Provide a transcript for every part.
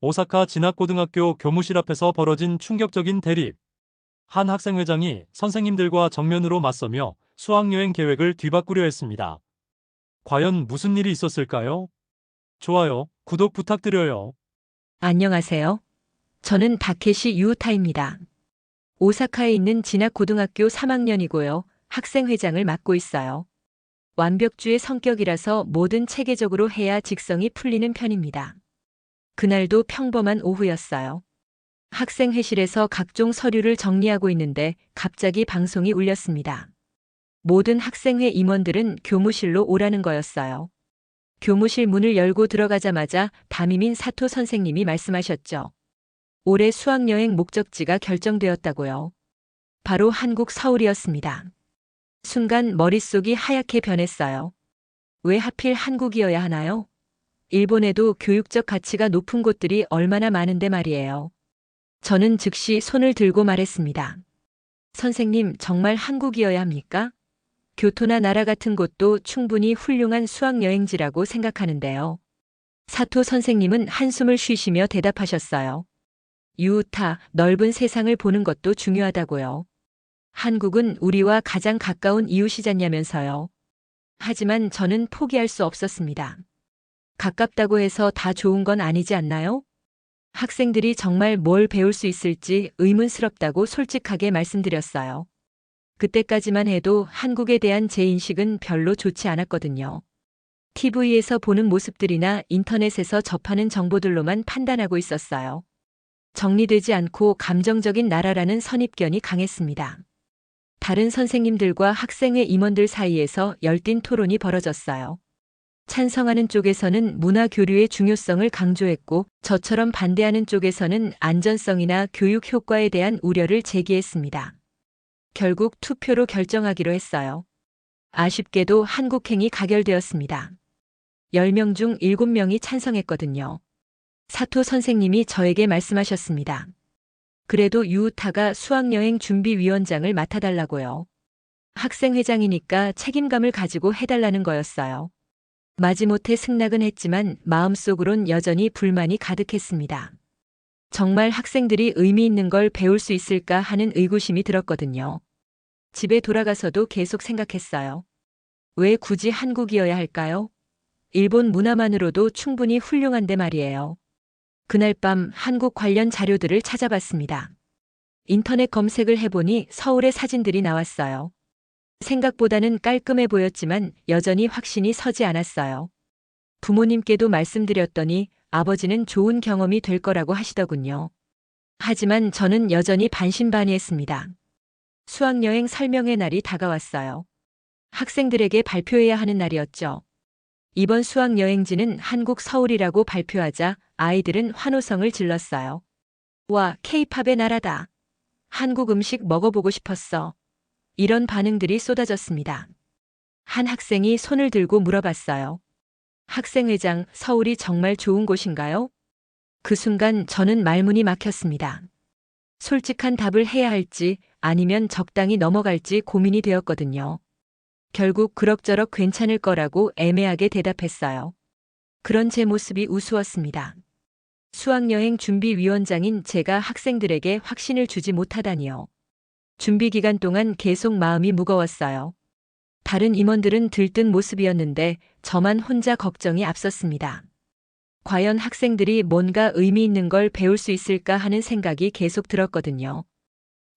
오사카 진학고등학교 교무실 앞에서 벌어진 충격적인 대립. 한 학생회장이 선생님들과 정면으로 맞서며 수학여행 계획을 뒤바꾸려 했습니다. 과연 무슨 일이 있었을까요? 좋아요, 구독 부탁드려요. 안녕하세요. 저는 다케시 유우타입니다. 오사카에 있는 진학고등학교 3학년이고요. 학생회장을 맡고 있어요. 완벽주의 성격이라서 뭐든 체계적으로 해야 직성이 풀리는 편입니다. 그날도 평범한 오후였어요. 학생회실에서 각종 서류를 정리하고 있는데 갑자기 방송이 울렸습니다. 모든 학생회 임원들은 교무실로 오라는 거였어요. 교무실 문을 열고 들어가자마자 담임인 사토 선생님이 말씀하셨죠. 올해 수학여행 목적지가 결정되었다고요. 바로 한국 서울이었습니다. 순간 머릿속이 하얗게 변했어요. 왜 하필 한국이어야 하나요? 일본에도 교육적 가치가 높은 곳들이 얼마나 많은데 말이에요. 저는 즉시 손을 들고 말했습니다. 선생님, 정말 한국이어야 합니까? 교토나 나라 같은 곳도 충분히 훌륭한 수학여행지라고 생각하는데요. 사토 선생님은 한숨을 쉬시며 대답하셨어요. 유우타, 넓은 세상을 보는 것도 중요하다고요. 한국은 우리와 가장 가까운 이웃이잖냐면서요. 하지만 저는 포기할 수 없었습니다. 가깝다고 해서 다 좋은 건 아니지 않나요? 학생들이 정말 뭘 배울 수 있을지 의문스럽다고 솔직하게 말씀드렸어요. 그때까지만 해도 한국에 대한 제 인식은 별로 좋지 않았거든요. TV에서 보는 모습들이나 인터넷에서 접하는 정보들로만 판단하고 있었어요. 정리되지 않고 감정적인 나라라는 선입견이 강했습니다. 다른 선생님들과 학생회 임원들 사이에서 열띤 토론이 벌어졌어요. 찬성하는 쪽에서는 문화 교류의 중요성을 강조했고, 저처럼 반대하는 쪽에서는 안전성이나 교육 효과에 대한 우려를 제기했습니다. 결국 투표로 결정하기로 했어요. 아쉽게도 한국행이 가결되었습니다. 10명 중 7명이 찬성했거든요. 사토 선생님이 저에게 말씀하셨습니다. 그래도 유우타가 수학여행 준비위원장을 맡아달라고요. 학생회장이니까 책임감을 가지고 해달라는 거였어요. 마지못해 승낙은 했지만 마음속으론 여전히 불만이 가득했습니다. 정말 학생들이 의미 있는 걸 배울 수 있을까 하는 의구심이 들었거든요. 집에 돌아가서도 계속 생각했어요. 왜 굳이 한국이어야 할까요? 일본 문화만으로도 충분히 훌륭한데 말이에요. 그날 밤 한국 관련 자료들을 찾아봤습니다. 인터넷 검색을 해보니 서울의 사진들이 나왔어요. 생각보다는 깔끔해 보였지만 여전히 확신이 서지 않았어요. 부모님께도 말씀드렸더니 아버지는 좋은 경험이 될 거라고 하시더군요. 하지만 저는 여전히 반신반의했습니다. 수학여행 설명회 날이 다가왔어요. 학생들에게 발표해야 하는 날이었죠. 이번 수학여행지는 한국 서울이라고 발표하자 아이들은 환호성을 질렀어요. 와, K-팝의 나라다. 한국 음식 먹어보고 싶었어. 이런 반응들이 쏟아졌습니다. 한 학생이 손을 들고 물어봤어요. 학생회장, 서울이 정말 좋은 곳인가요? 그 순간 저는 말문이 막혔습니다. 솔직한 답을 해야 할지 아니면 적당히 넘어갈지 고민이 되었거든요. 결국 그럭저럭 괜찮을 거라고 애매하게 대답했어요. 그런 제 모습이 우스웠습니다. 수학여행 준비위원장인 제가 학생들에게 확신을 주지 못하다니요. 준비 기간 동안 계속 마음이 무거웠어요. 다른 임원들은 들뜬 모습이었는데 저만 혼자 걱정이 앞섰습니다. 과연 학생들이 뭔가 의미 있는 걸 배울 수 있을까 하는 생각이 계속 들었거든요.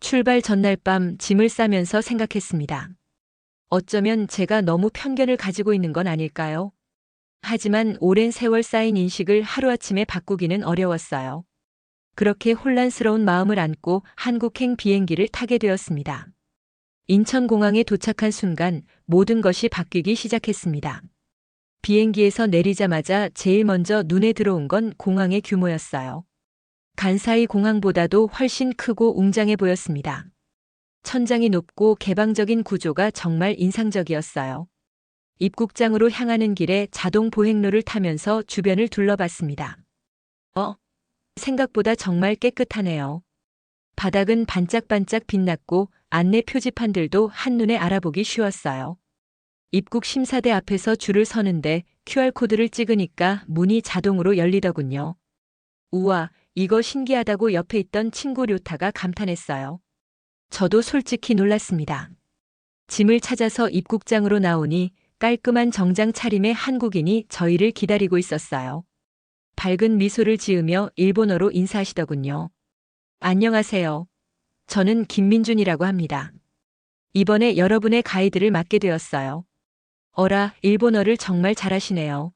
출발 전날 밤 짐을 싸면서 생각했습니다. 어쩌면 제가 너무 편견을 가지고 있는 건 아닐까요? 하지만 오랜 세월 쌓인 인식을 하루아침에 바꾸기는 어려웠어요. 그렇게 혼란스러운 마음을 안고 한국행 비행기를 타게 되었습니다. 인천공항에 도착한 순간 모든 것이 바뀌기 시작했습니다. 비행기에서 내리자마자 제일 먼저 눈에 들어온 건 공항의 규모였어요. 간사이 공항보다도 훨씬 크고 웅장해 보였습니다. 천장이 높고 개방적인 구조가 정말 인상적이었어요. 입국장으로 향하는 길에 자동 보행로를 타면서 주변을 둘러봤습니다. 생각보다 정말 깨끗하네요. 바닥은 반짝반짝 빛났고 안내 표지판들도 한눈에 알아보기 쉬웠어요. 입국 심사대 앞에서 줄을 서는데 QR코드를 찍으니까 문이 자동으로 열리더군요. 우와, 이거 신기하다고 옆에 있던 친구 료타가 감탄했어요. 저도 솔직히 놀랐습니다. 짐을 찾아서 입국장으로 나오니 깔끔한 정장 차림의 한국인이 저희를 기다리고 있었어요. 밝은 미소를 지으며 일본어로 인사하시더군요. 안녕하세요. 저는 김민준이라고 합니다. 이번에 여러분의 가이드를 맡게 되었어요. 어라, 일본어를 정말 잘하시네요.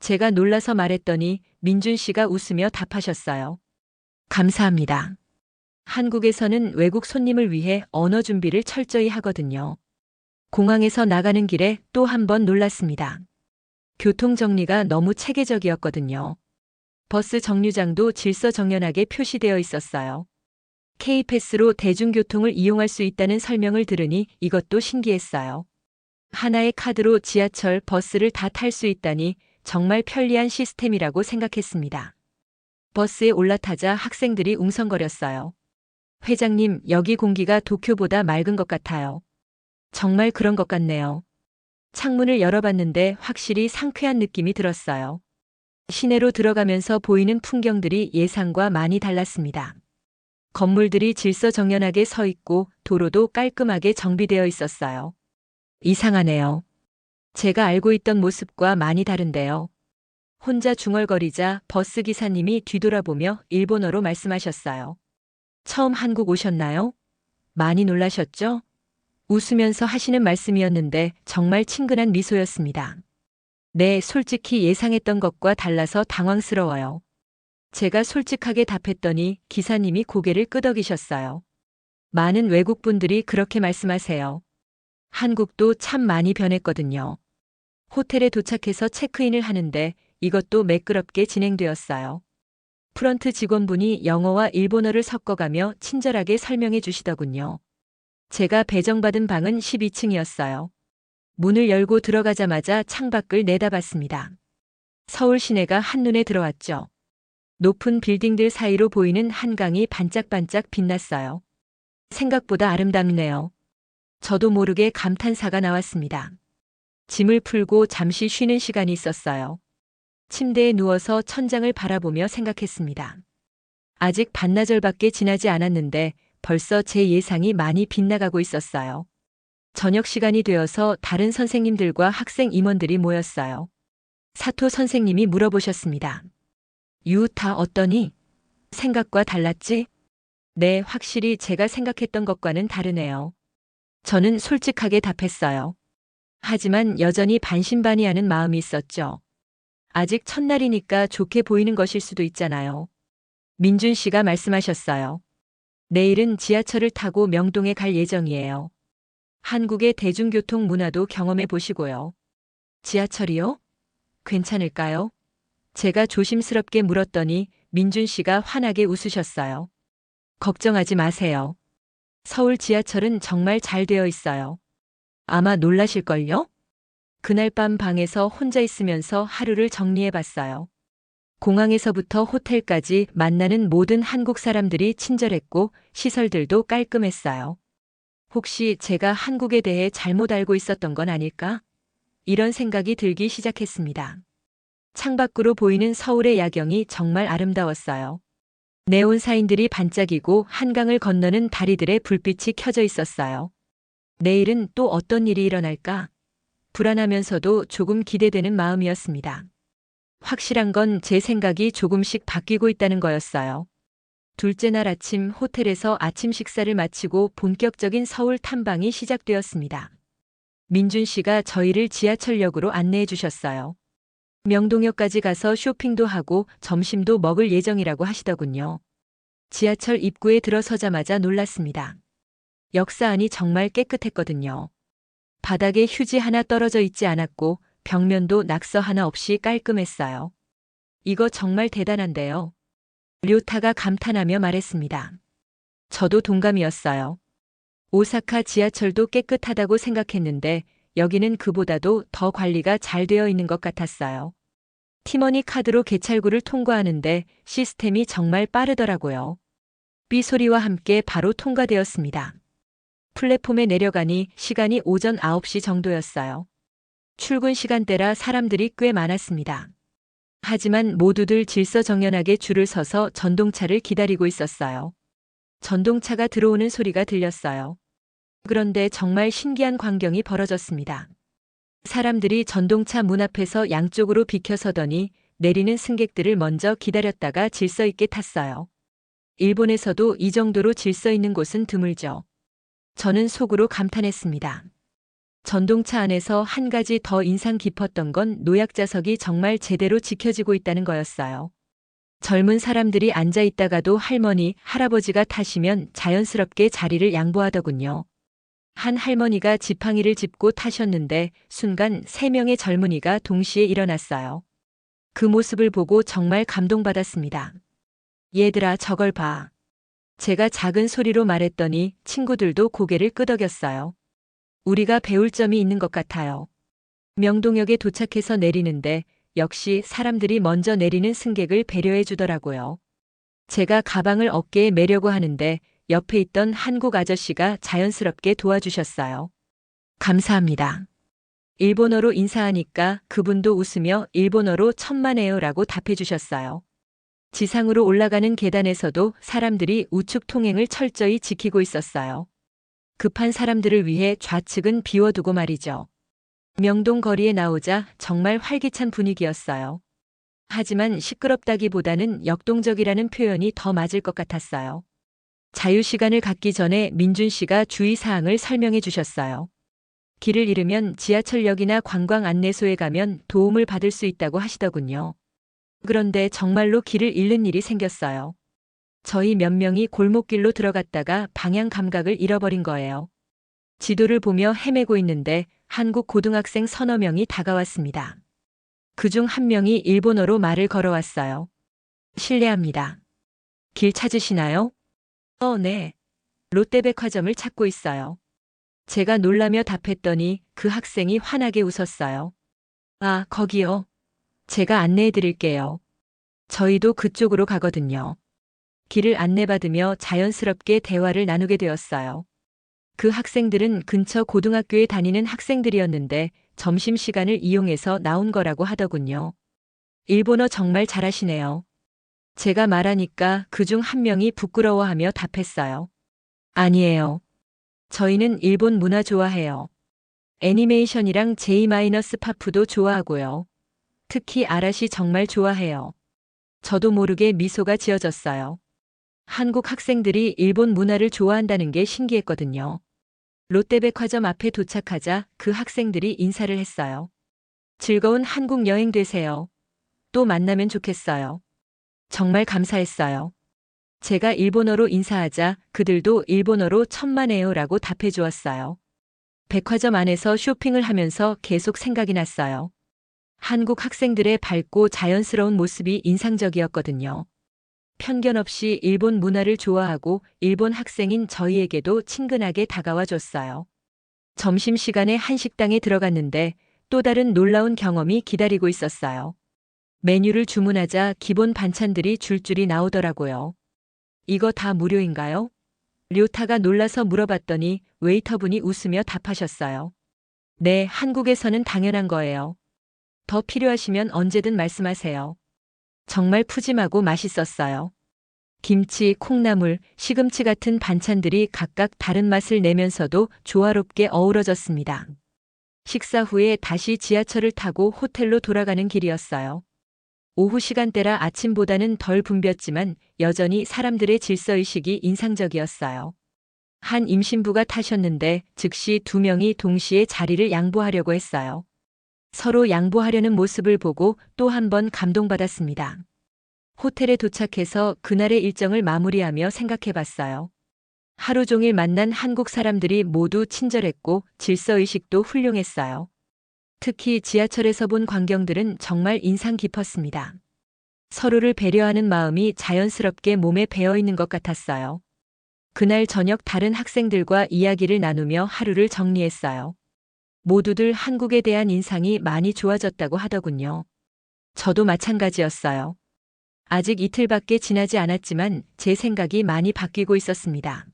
제가 놀라서 말했더니 민준 씨가 웃으며 답하셨어요. 감사합니다. 한국에서는 외국 손님을 위해 언어 준비를 철저히 하거든요. 공항에서 나가는 길에 또 한 번 놀랐습니다. 교통 정리가 너무 체계적이었거든요. 버스 정류장도 질서정연하게 표시되어 있었어요. K패스로 대중교통을 이용할 수 있다는 설명을 들으니 이것도 신기했어요. 하나의 카드로 지하철, 버스를 다 탈 수 있다니 정말 편리한 시스템이라고 생각했습니다. 버스에 올라타자 학생들이 웅성거렸어요. 회장님, 여기 공기가 도쿄보다 맑은 것 같아요. 정말 그런 것 같네요. 창문을 열어봤는데 확실히 상쾌한 느낌이 들었어요. 시내로 들어가면서 보이는 풍경들이 예상과 많이 달랐습니다. 건물들이 질서정연하게 서 있고 도로도 깔끔하게 정비되어 있었어요. 이상하네요. 제가 알고 있던 모습과 많이 다른데요. 혼자 중얼거리자 버스 기사님이 뒤돌아보며 일본어로 말씀하셨어요. 처음 한국 오셨나요? 많이 놀라셨죠? 웃으면서 하시는 말씀이었는데 정말 친근한 미소였습니다. 네, 솔직히 예상했던 것과 달라서 당황스러워요. 제가 솔직하게 답했더니 기사님이 고개를 끄덕이셨어요. 많은 외국분들이 그렇게 말씀하세요. 한국도 참 많이 변했거든요. 호텔에 도착해서 체크인을 하는데 이것도 매끄럽게 진행되었어요. 프런트 직원분이 영어와 일본어를 섞어가며 친절하게 설명해 주시더군요. 제가 배정받은 방은 12층이었어요. 문을 열고 들어가자마자 창밖을 내다봤습니다. 서울 시내가 한눈에 들어왔죠. 높은 빌딩들 사이로 보이는 한강이 반짝반짝 빛났어요. 생각보다 아름답네요. 저도 모르게 감탄사가 나왔습니다. 짐을 풀고 잠시 쉬는 시간이 있었어요. 침대에 누워서 천장을 바라보며 생각했습니다. 아직 반나절밖에 지나지 않았는데 벌써 제 예상이 많이 빗나가고 있었어요. 저녁 시간이 되어서 다른 선생님들과 학생 임원들이 모였어요. 사토 선생님이 물어보셨습니다. 유타 어떠니? 생각과 달랐지? 네, 확실히 제가 생각했던 것과는 다르네요. 저는 솔직하게 답했어요. 하지만 여전히 반신반의하는 마음이 있었죠. 아직 첫날이니까 좋게 보이는 것일 수도 있잖아요. 민준 씨가 말씀하셨어요. 내일은 지하철을 타고 명동에 갈 예정이에요. 한국의 대중교통 문화도 경험해 보시고요. 지하철이요? 괜찮을까요? 제가 조심스럽게 물었더니 민준 씨가 환하게 웃으셨어요. 걱정하지 마세요. 서울 지하철은 정말 잘 되어 있어요. 아마 놀라실걸요? 그날 밤 방에서 혼자 있으면서 하루를 정리해 봤어요. 공항에서부터 호텔까지 만나는 모든 한국 사람들이 친절했고 시설들도 깔끔했어요. 혹시 제가 한국에 대해 잘못 알고 있었던 건 아닐까? 이런 생각이 들기 시작했습니다. 창밖으로 보이는 서울의 야경이 정말 아름다웠어요. 네온 사인들이 반짝이고 한강을 건너는 다리들의 불빛이 켜져 있었어요. 내일은 또 어떤 일이 일어날까? 불안하면서도 조금 기대되는 마음이었습니다. 확실한 건 제 생각이 조금씩 바뀌고 있다는 거였어요. 둘째 날 아침 호텔에서 아침 식사를 마치고 본격적인 서울 탐방이 시작되었습니다. 민준 씨가 저희를 지하철역으로 안내해 주셨어요. 명동역까지 가서 쇼핑도 하고 점심도 먹을 예정이라고 하시더군요. 지하철 입구에 들어서자마자 놀랐습니다. 역사 안이 정말 깨끗했거든요. 바닥에 휴지 하나 떨어져 있지 않았고 벽면도 낙서 하나 없이 깔끔했어요. 이거 정말 대단한데요. 료타가 감탄하며 말했습니다. 저도 동감이었어요. 오사카 지하철도 깨끗하다고 생각했는데 여기는 그보다도 더 관리가 잘 되어 있는 것 같았어요. 티머니 카드로 개찰구를 통과하는데 시스템이 정말 빠르더라고요. 삐 소리와 함께 바로 통과되었습니다. 플랫폼에 내려가니 시간이 오전 9시 정도였어요. 출근 시간대라 사람들이 꽤 많았습니다. 하지만 모두들 질서정연하게 줄을 서서 전동차를 기다리고 있었어요. 전동차가 들어오는 소리가 들렸어요. 그런데 정말 신기한 광경이 벌어졌습니다. 사람들이 전동차 문 앞에서 양쪽으로 비켜서더니 내리는 승객들을 먼저 기다렸다가 질서 있게 탔어요. 일본에서도 이 정도로 질서 있는 곳은 드물죠. 저는 속으로 감탄했습니다. 전동차 안에서 한 가지 더 인상 깊었던 건 노약자석이 정말 제대로 지켜지고 있다는 거였어요. 젊은 사람들이 앉아 있다가도 할머니, 할아버지가 타시면 자연스럽게 자리를 양보하더군요. 한 할머니가 지팡이를 짚고 타셨는데 순간 3명의 젊은이가 동시에 일어났어요. 그 모습을 보고 정말 감동받았습니다. 얘들아, 저걸 봐. 제가 작은 소리로 말했더니 친구들도 고개를 끄덕였어요. 우리가 배울 점이 있는 것 같아요. 명동역에 도착해서 내리는데 역시 사람들이 먼저 내리는 승객을 배려해 주더라고요. 제가 가방을 어깨에 매려고 하는데 옆에 있던 한국 아저씨가 자연스럽게 도와주셨어요. 감사합니다. 일본어로 인사하니까 그분도 웃으며 일본어로 천만에요라고 답해 주셨어요. 지상으로 올라가는 계단에서도 사람들이 우측 통행을 철저히 지키고 있었어요. 급한 사람들을 위해 좌측은 비워두고 말이죠. 명동 거리에 나오자 정말 활기찬 분위기였어요. 하지만 시끄럽다기보다는 역동적이라는 표현이 더 맞을 것 같았어요. 자유시간을 갖기 전에 민준 씨가 주의사항을 설명해 주셨어요. 길을 잃으면 지하철역이나 관광 안내소에 가면 도움을 받을 수 있다고 하시더군요. 그런데 정말로 길을 잃는 일이 생겼어요. 저희 몇 명이 골목길로 들어갔다가 방향 감각을 잃어버린 거예요. 지도를 보며 헤매고 있는데 한국 고등학생 서너 명이 다가왔습니다. 그중 한 명이 일본어로 말을 걸어왔어요. 실례합니다. 길 찾으시나요? 네. 롯데백화점을 찾고 있어요. 제가 놀라며 답했더니 그 학생이 환하게 웃었어요. 아, 거기요. 제가 안내해 드릴게요. 저희도 그쪽으로 가거든요. 길을 안내받으며 자연스럽게 대화를 나누게 되었어요. 그 학생들은 근처 고등학교에 다니는 학생들이었는데 점심시간을 이용해서 나온 거라고 하더군요. 일본어 정말 잘하시네요. 제가 말하니까 그중 한 명이 부끄러워하며 답했어요. 아니에요. 저희는 일본 문화 좋아해요. 애니메이션이랑 J-파프도 좋아하고요. 특히 아라시 정말 좋아해요. 저도 모르게 미소가 지어졌어요. 한국 학생들이 일본 문화를 좋아한다는 게 신기했거든요. 롯데백화점 앞에 도착하자 그 학생들이 인사를 했어요. 즐거운 한국 여행 되세요. 또 만나면 좋겠어요. 정말 감사했어요. 제가 일본어로 인사하자 그들도 일본어로 천만에요라고 답해 주었어요. 백화점 안에서 쇼핑을 하면서 계속 생각이 났어요. 한국 학생들의 밝고 자연스러운 모습이 인상적이었거든요. 편견 없이 일본 문화를 좋아하고 일본 학생인 저희에게도 친근하게 다가와 줬어요. 점심시간에 한식당에 들어갔는데 또 다른 놀라운 경험이 기다리고 있었어요. 메뉴를 주문하자 기본 반찬들이 줄줄이 나오더라고요. 이거 다 무료인가요? 료타가 놀라서 물어봤더니 웨이터분이 웃으며 답하셨어요. 네, 한국에서는 당연한 거예요. 더 필요하시면 언제든 말씀하세요. 정말 푸짐하고 맛있었어요. 김치, 콩나물, 시금치 같은 반찬들이 각각 다른 맛을 내면서도 조화롭게 어우러졌습니다. 식사 후에 다시 지하철을 타고 호텔로 돌아가는 길이었어요. 오후 시간대라 아침보다는 덜 붐볐지만 여전히 사람들의 질서의식이 인상적이었어요. 한 임신부가 타셨는데 즉시 2명이 동시에 자리를 양보하려고 했어요. 서로 양보하려는 모습을 보고 또 한 번 감동받았습니다. 호텔에 도착해서 그날의 일정을 마무리하며 생각해봤어요. 하루 종일 만난 한국 사람들이 모두 친절했고 질서의식도 훌륭했어요. 특히 지하철에서 본 광경들은 정말 인상 깊었습니다. 서로를 배려하는 마음이 자연스럽게 몸에 배어 있는 것 같았어요. 그날 저녁 다른 학생들과 이야기를 나누며 하루를 정리했어요. 모두들 한국에 대한 인상이 많이 좋아졌다고 하더군요. 저도 마찬가지였어요. 아직 이틀밖에 지나지 않았지만 제 생각이 많이 바뀌고 있었습니다.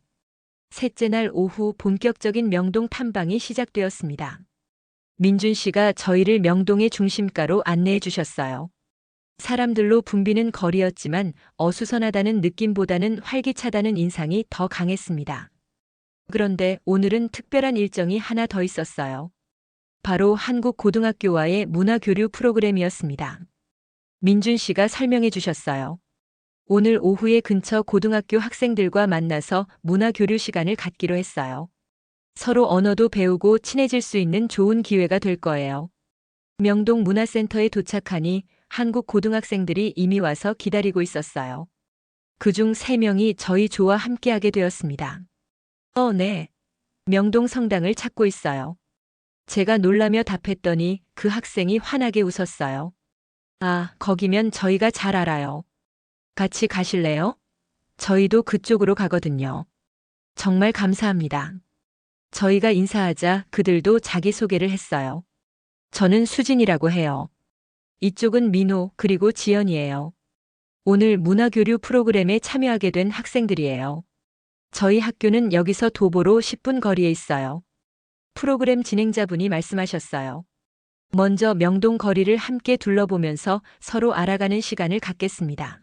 셋째 날 오후 본격적인 명동 탐방이 시작되었습니다. 민준 씨가 저희를 명동의 중심가로 안내해 주셨어요. 사람들로 붐비는 거리였지만 어수선하다는 느낌보다는 활기차다는 인상이 더 강했습니다. 그런데 오늘은 특별한 일정이 하나 더 있었어요. 바로 한국 고등학교와의 문화교류 프로그램이었습니다. 민준 씨가 설명해 주셨어요. 오늘 오후에 근처 고등학교 학생들과 만나서 문화교류 시간을 갖기로 했어요. 서로 언어도 배우고 친해질 수 있는 좋은 기회가 될 거예요. 명동 문화센터에 도착하니 한국 고등학생들이 이미 와서 기다리고 있었어요. 그중 3명이 저희 조와 함께하게 되었습니다. 네. 명동 성당을 찾고 있어요. 제가 놀라며 답했더니 그 학생이 환하게 웃었어요. 아, 거기면 저희가 잘 알아요. 같이 가실래요? 저희도 그쪽으로 가거든요. 정말 감사합니다. 저희가 인사하자 그들도 자기소개를 했어요. 저는 수진이라고 해요. 이쪽은 민호 그리고 지연이에요. 오늘 문화교류 프로그램에 참여하게 된 학생들이에요. 저희 학교는 여기서 도보로 10분 거리에 있어요. 프로그램 진행자분이 말씀하셨어요. 먼저 명동 거리를 함께 둘러보면서 서로 알아가는 시간을 갖겠습니다.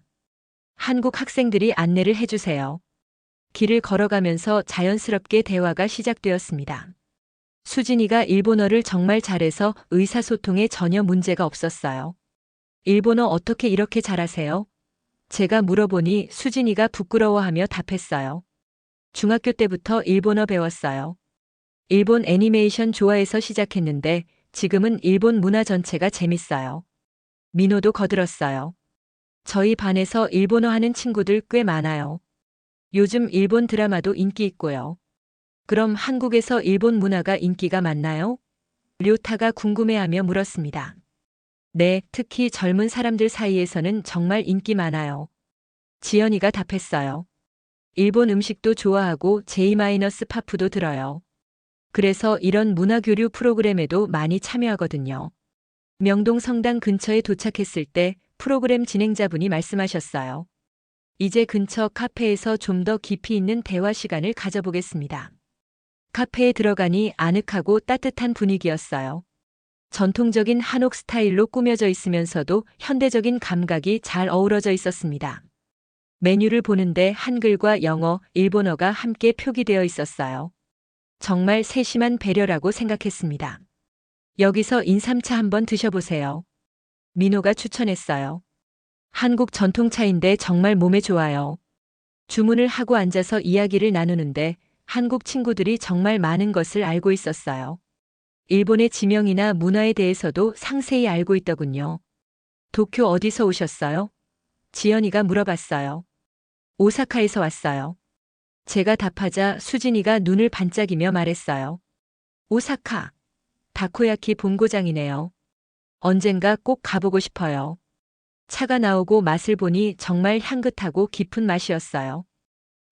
한국 학생들이 안내를 해주세요. 길을 걸어가면서 자연스럽게 대화가 시작되었습니다. 수진이가 일본어를 정말 잘해서 의사소통에 전혀 문제가 없었어요. 일본어 어떻게 이렇게 잘하세요? 제가 물어보니 수진이가 부끄러워하며 답했어요. 중학교 때부터 일본어 배웠어요. 일본 애니메이션 좋아해서 시작했는데 지금은 일본 문화 전체가 재밌어요. 민호도 거들었어요. 저희 반에서 일본어 하는 친구들 꽤 많아요. 요즘 일본 드라마도 인기 있고요. 그럼 한국에서 일본 문화가 인기가 많나요? 료타가 궁금해하며 물었습니다. 네, 특히 젊은 사람들 사이에서는 정말 인기 많아요. 지연이가 답했어요. 일본 음식도 좋아하고 J-파프도 들어요. 그래서 이런 문화교류 프로그램에도 많이 참여하거든요. 명동 성당 근처에 도착했을 때 프로그램 진행자분이 말씀하셨어요. 이제 근처 카페에서 좀 더 깊이 있는 대화 시간을 가져보겠습니다. 카페에 들어가니 아늑하고 따뜻한 분위기였어요. 전통적인 한옥 스타일로 꾸며져 있으면서도 현대적인 감각이 잘 어우러져 있었습니다. 메뉴를 보는데 한글과 영어, 일본어가 함께 표기되어 있었어요. 정말 세심한 배려라고 생각했습니다. 여기서 인삼차 한번 드셔보세요. 민호가 추천했어요. 한국 전통차인데 정말 몸에 좋아요. 주문을 하고 앉아서 이야기를 나누는데 한국 친구들이 정말 많은 것을 알고 있었어요. 일본의 지명이나 문화에 대해서도 상세히 알고 있더군요. 도쿄 어디서 오셨어요? 지연이가 물어봤어요. 오사카에서 왔어요. 제가 답하자 수진이가 눈을 반짝이며 말했어요. 오사카. 다코야키 본고장이네요. 언젠가 꼭 가보고 싶어요. 차가 나오고 맛을 보니 정말 향긋하고 깊은 맛이었어요.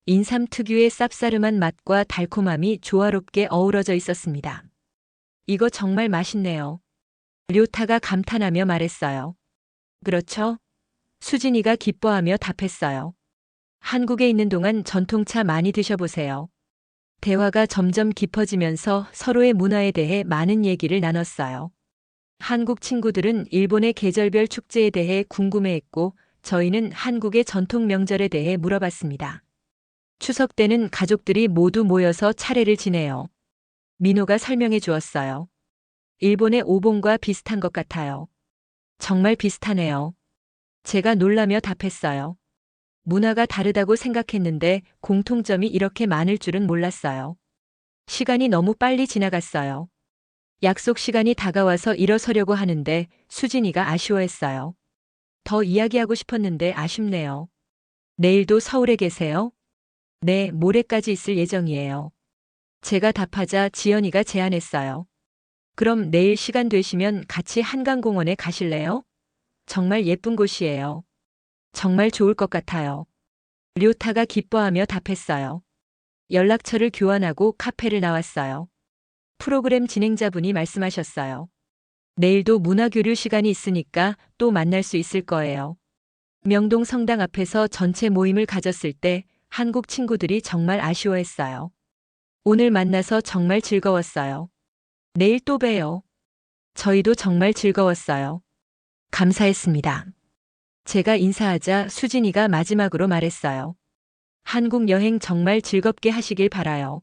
인삼 특유의 쌉싸름한 맛과 달콤함이 조화롭게 어우러져 있었습니다. 이거 정말 맛있네요. 료타가 감탄하며 말했어요. 그렇죠? 수진이가 기뻐하며 답했어요. 한국에 있는 동안 전통차 많이 드셔보세요. 대화가 점점 깊어지면서 서로의 문화에 대해 많은 얘기를 나눴어요. 한국 친구들은 일본의 계절별 축제에 대해 궁금해했고 저희는 한국의 전통 명절에 대해 물어봤습니다. 추석 때는 가족들이 모두 모여서 차례를 지내요. 민호가 설명해 주었어요. 일본의 오봉과 비슷한 것 같아요. 정말 비슷하네요. 제가 놀라며 답했어요. 문화가 다르다고 생각했는데 공통점이 이렇게 많을 줄은 몰랐어요. 시간이 너무 빨리 지나갔어요. 약속 시간이 다가와서 일어서려고 하는데 수진이가 아쉬워했어요. 더 이야기하고 싶었는데 아쉽네요. 내일도 서울에 계세요? 네, 모레까지 있을 예정이에요. 제가 답하자 지연이가 제안했어요. 그럼 내일 시간 되시면 같이 한강공원에 가실래요? 정말 예쁜 곳이에요. 정말 좋을 것 같아요. 료타가 기뻐하며 답했어요. 연락처를 교환하고 카페를 나왔어요. 프로그램 진행자분이 말씀하셨어요. 내일도 문화교류 시간이 있으니까 또 만날 수 있을 거예요. 명동 성당 앞에서 전체 모임을 가졌을 때 한국 친구들이 정말 아쉬워했어요. 오늘 만나서 정말 즐거웠어요. 내일 또 봬요. 저희도 정말 즐거웠어요. 감사했습니다. 제가 인사하자 수진이가 마지막으로 말했어요. 한국 여행 정말 즐겁게 하시길 바라요.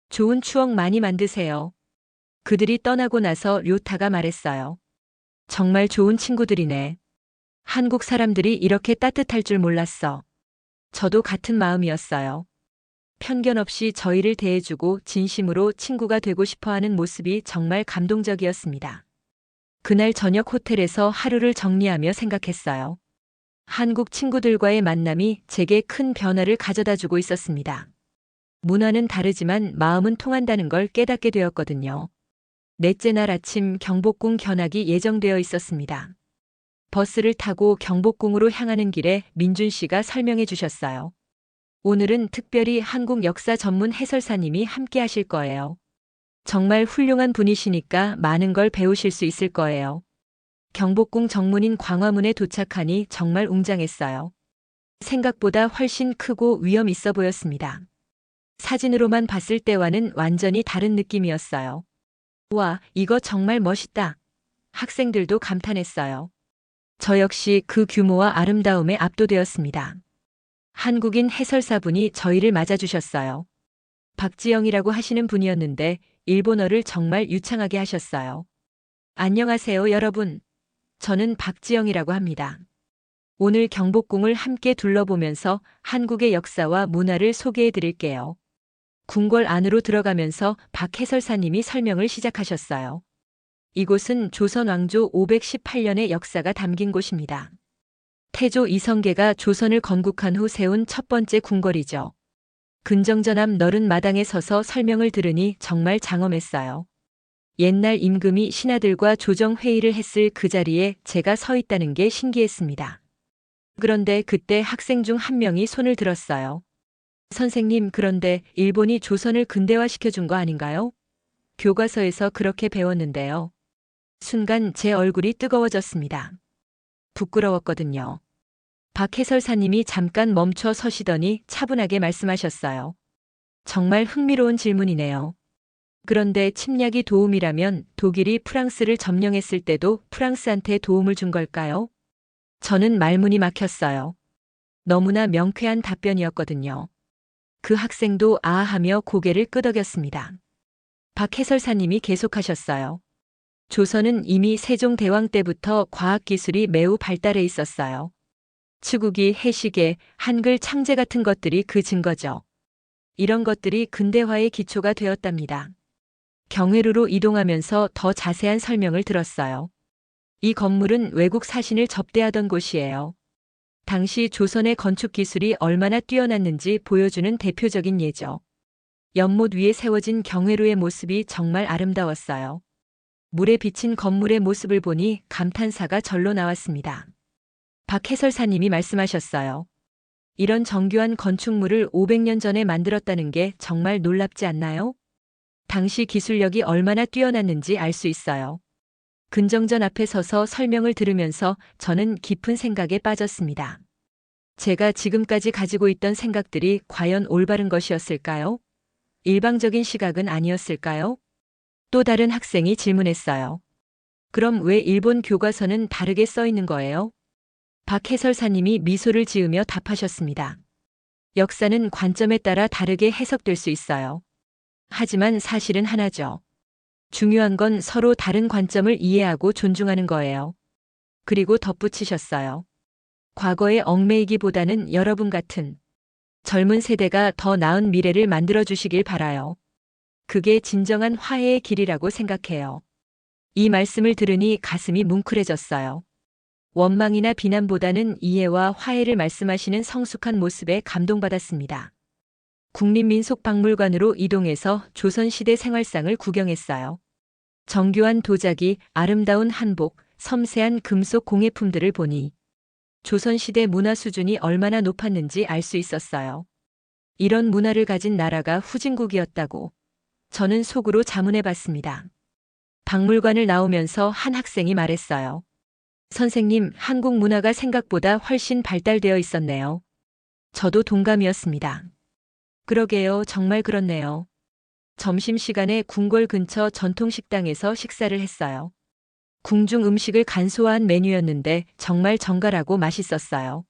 좋은 추억 많이 만드세요. 그들이 떠나고 나서 료타가 말했어요. 정말 좋은 친구들이네. 한국 사람들이 이렇게 따뜻할 줄 몰랐어. 저도 같은 마음이었어요. 편견 없이 저희를 대해주고 진심으로 친구가 되고 싶어 하는 모습이 정말 감동적이었습니다. 그날 저녁 호텔에서 하루를 정리하며 생각했어요. 한국 친구들과의 만남이 제게 큰 변화를 가져다 주고 있었습니다. 문화는 다르지만 마음은 통한다는 걸 깨닫게 되었거든요. 넷째 날 아침 경복궁 견학이 예정되어 있었습니다. 버스를 타고 경복궁으로 향하는 길에 민준 씨가 설명해 주셨어요. 오늘은 특별히 한국 역사 전문 해설사님이 함께 하실 거예요. 정말 훌륭한 분이시니까 많은 걸 배우실 수 있을 거예요. 경복궁 정문인 광화문에 도착하니 정말 웅장했어요. 생각보다 훨씬 크고 위험 있어 보였습니다. 사진으로만 봤을 때와는 완전히 다른 느낌이었어요. 와, 이거 정말 멋있다. 학생들도 감탄했어요. 저 역시 그 규모와 아름다움에 압도되었습니다. 한국인 해설사분이 저희를 맞아주셨어요. 박지영이라고 하시는 분이었는데 일본어를 정말 유창하게 하셨어요. 안녕하세요, 여러분. 저는 박지영이라고 합니다. 오늘 경복궁을 함께 둘러보면서 한국의 역사와 문화를 소개해 드릴게요. 궁궐 안으로 들어가면서 박 해설사님이 설명을 시작하셨어요. 이곳은 조선 왕조 518년의 역사가 담긴 곳입니다. 태조 이성계가 조선을 건국한 후 세운 첫 번째 궁궐이죠. 근정전 앞 넓은 마당에 서서 설명을 들으니 정말 장엄했어요. 옛날 임금이 신하들과 조정 회의를 했을 그 자리에 제가 서 있다는 게 신기했습니다. 그런데 그때 학생 중 한 명이 손을 들었어요. 선생님, 그런데 일본이 조선을 근대화시켜 준 거 아닌가요? 교과서에서 그렇게 배웠는데요. 순간 제 얼굴이 뜨거워졌습니다. 부끄러웠거든요. 박 해설사님이 잠깐 멈춰 서시더니 차분하게 말씀하셨어요. 정말 흥미로운 질문이네요. 그런데 침략이 도움이라면 독일이 프랑스를 점령했을 때도 프랑스한테 도움을 준 걸까요? 저는 말문이 막혔어요. 너무나 명쾌한 답변이었거든요. 그 학생도 아하하며 고개를 끄덕였습니다. 박 해설사님이 계속하셨어요. 조선은 이미 세종대왕 때부터 과학기술이 매우 발달해 있었어요. 치국이, 해시계, 한글 창제 같은 것들이 그 증거죠. 이런 것들이 근대화의 기초가 되었답니다. 경회루로 이동하면서 더 자세한 설명을 들었어요. 이 건물은 외국 사신을 접대하던 곳이에요. 당시 조선의 건축 기술이 얼마나 뛰어났는지 보여주는 대표적인 예죠. 연못 위에 세워진 경회루의 모습이 정말 아름다웠어요. 물에 비친 건물의 모습을 보니 감탄사가 절로 나왔습니다. 박 해설사님이 말씀하셨어요. 이런 정교한 건축물을 500년 전에 만들었다는 게 정말 놀랍지 않나요? 당시 기술력이 얼마나 뛰어났는지 알 수 있어요. 근정전 앞에 서서 설명을 들으면서 저는 깊은 생각에 빠졌습니다. 제가 지금까지 가지고 있던 생각들이 과연 올바른 것이었을까요? 일방적인 시각은 아니었을까요? 또 다른 학생이 질문했어요. 그럼 왜 일본 교과서는 다르게 써 있는 거예요? 박 해설사님이 미소를 지으며 답하셨습니다. 역사는 관점에 따라 다르게 해석될 수 있어요. 하지만 사실은 하나죠. 중요한 건 서로 다른 관점을 이해하고 존중하는 거예요. 그리고 덧붙이셨어요. 과거에 얽매이기보다는 여러분 같은 젊은 세대가 더 나은 미래를 만들어 주시길 바라요. 그게 진정한 화해의 길이라고 생각해요. 이 말씀을 들으니 가슴이 뭉클해졌어요. 원망이나 비난보다는 이해와 화해를 말씀하시는 성숙한 모습에 감동받았습니다. 국립민속박물관으로 이동해서 조선시대 생활상을 구경했어요. 정교한 도자기, 아름다운 한복, 섬세한 금속 공예품들을 보니 조선시대 문화 수준이 얼마나 높았는지 알 수 있었어요. 이런 문화를 가진 나라가 후진국이었다고 저는 속으로 자문해 봤습니다. 박물관을 나오면서 한 학생이 말했어요. 선생님, 한국 문화가 생각보다 훨씬 발달되어 있었네요. 저도 동감이었습니다. 그러게요, 정말 그렇네요. 점심시간에 궁궐 근처 전통식당에서 식사를 했어요. 궁중 음식을 간소화한 메뉴였는데 정말 정갈하고 맛있었어요.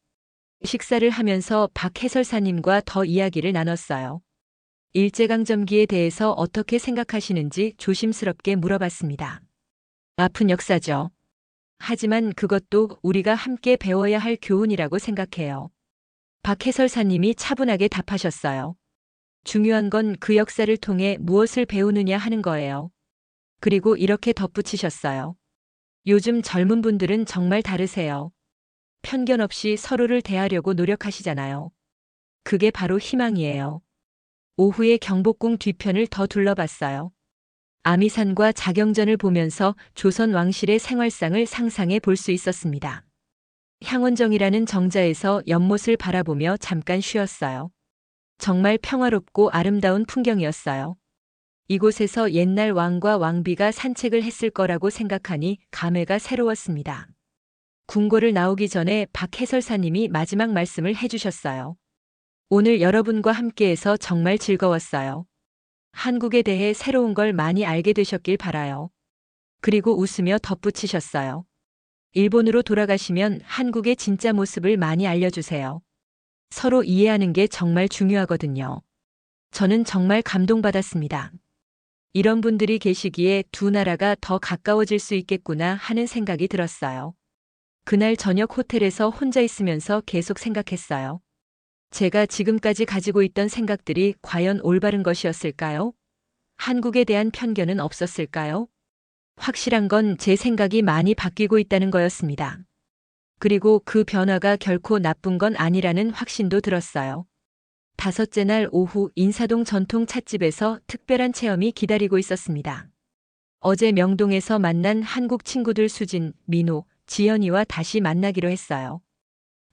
식사를 하면서 박 해설사님과 더 이야기를 나눴어요. 일제강점기에 대해서 어떻게 생각하시는지 조심스럽게 물어봤습니다. 아픈 역사죠. 하지만 그것도 우리가 함께 배워야 할 교훈이라고 생각해요. 박 해설사님이 차분하게 답하셨어요. 중요한 건 그 역사를 통해 무엇을 배우느냐 하는 거예요. 그리고 이렇게 덧붙이셨어요. 요즘 젊은 분들은 정말 다르세요. 편견 없이 서로를 대하려고 노력하시잖아요. 그게 바로 희망이에요. 오후에 경복궁 뒤편을 더 둘러봤어요. 아미산과 자경전을 보면서 조선 왕실의 생활상을 상상해 볼 수 있었습니다. 향원정이라는 정자에서 연못을 바라보며 잠깐 쉬었어요. 정말 평화롭고 아름다운 풍경이었어요. 이곳에서 옛날 왕과 왕비가 산책을 했을 거라고 생각하니 감회가 새로웠습니다. 궁궐을 나오기 전에 박 해설사님이 마지막 말씀을 해주셨어요. 오늘 여러분과 함께해서 정말 즐거웠어요. 한국에 대해 새로운 걸 많이 알게 되셨길 바라요. 그리고 웃으며 덧붙이셨어요. 일본으로 돌아가시면 한국의 진짜 모습을 많이 알려주세요. 서로 이해하는 게 정말 중요하거든요. 저는 정말 감동받았습니다. 이런 분들이 계시기에 두 나라가 더 가까워질 수 있겠구나 하는 생각이 들었어요. 그날 저녁 호텔에서 혼자 있으면서 계속 생각했어요. 제가 지금까지 가지고 있던 생각들이 과연 올바른 것이었을까요? 한국에 대한 편견은 없었을까요? 확실한 건 제 생각이 많이 바뀌고 있다는 거였습니다. 그리고 그 변화가 결코 나쁜 건 아니라는 확신도 들었어요. 다섯째 날 오후 인사동 전통 찻집에서 특별한 체험이 기다리고 있었습니다. 어제 명동에서 만난 한국 친구들 수진, 민호, 지연이와 다시 만나기로 했어요.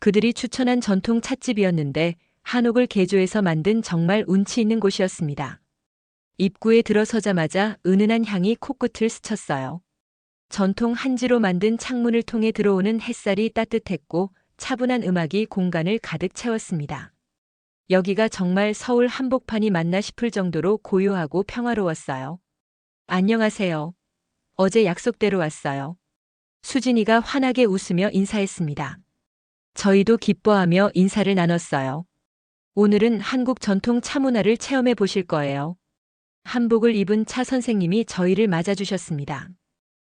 그들이 추천한 전통 찻집이었는데 한옥을 개조해서 만든 정말 운치 있는 곳이었습니다. 입구에 들어서자마자 은은한 향이 코끝을 스쳤어요. 전통 한지로 만든 창문을 통해 들어오는 햇살이 따뜻했고 차분한 음악이 공간을 가득 채웠습니다. 여기가 정말 서울 한복판이 맞나 싶을 정도로 고요하고 평화로웠어요. 안녕하세요. 어제 약속대로 왔어요. 수진이가 환하게 웃으며 인사했습니다. 저희도 기뻐하며 인사를 나눴어요. 오늘은 한국 전통 차 문화를 체험해 보실 거예요. 한복을 입은 차 선생님이 저희를 맞아주셨습니다.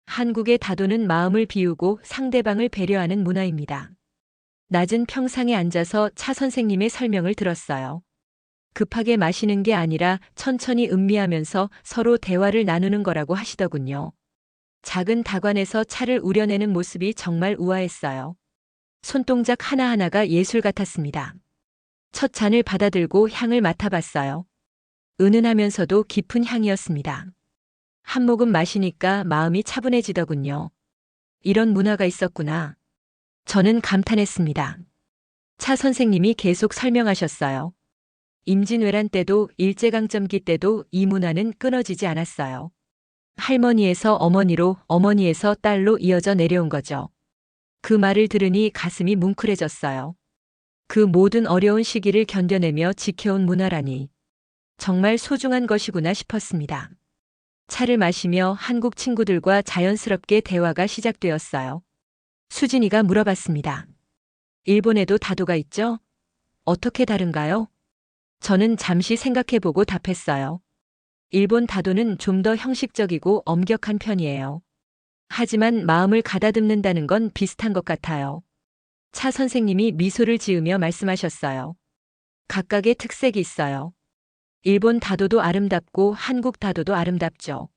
한국의 다도는 마음을 비우고 상대방을 배려하는 문화입니다. 낮은 평상에 앉아서 차 선생님의 설명을 들었어요. 급하게 마시는 게 아니라 천천히 음미하면서 서로 대화를 나누는 거라고 하시더군요. 작은 다관에서 차를 우려내는 모습이 정말 우아했어요. 손동작 하나하나가 예술 같았습니다. 첫 잔을 받아들고 향을 맡아봤어요. 은은하면서도 깊은 향이었습니다. 한 모금 마시니까 마음이 차분해지더군요. 이런 문화가 있었구나. 저는 감탄했습니다. 차 선생님이 계속 설명하셨어요. 임진왜란 때도 일제강점기 때도 이 문화는 끊어지지 않았어요. 할머니에서 어머니로, 어머니에서 딸로 이어져 내려온 거죠. 그 말을 들으니 가슴이 뭉클해졌어요. 그 모든 어려운 시기를 견뎌내며 지켜온 문화라니. 정말 소중한 것이구나 싶었습니다. 차를 마시며 한국 친구들과 자연스럽게 대화가 시작되었어요. 수진이가 물어봤습니다. 일본에도 다도가 있죠? 어떻게 다른가요? 저는 잠시 생각해보고 답했어요. 일본 다도는 좀 더 형식적이고 엄격한 편이에요. 하지만 마음을 가다듬는다는 건 비슷한 것 같아요. 차 선생님이 미소를 지으며 말씀하셨어요. 각각의 특색이 있어요. 일본 다도도 아름답고 한국 다도도 아름답죠.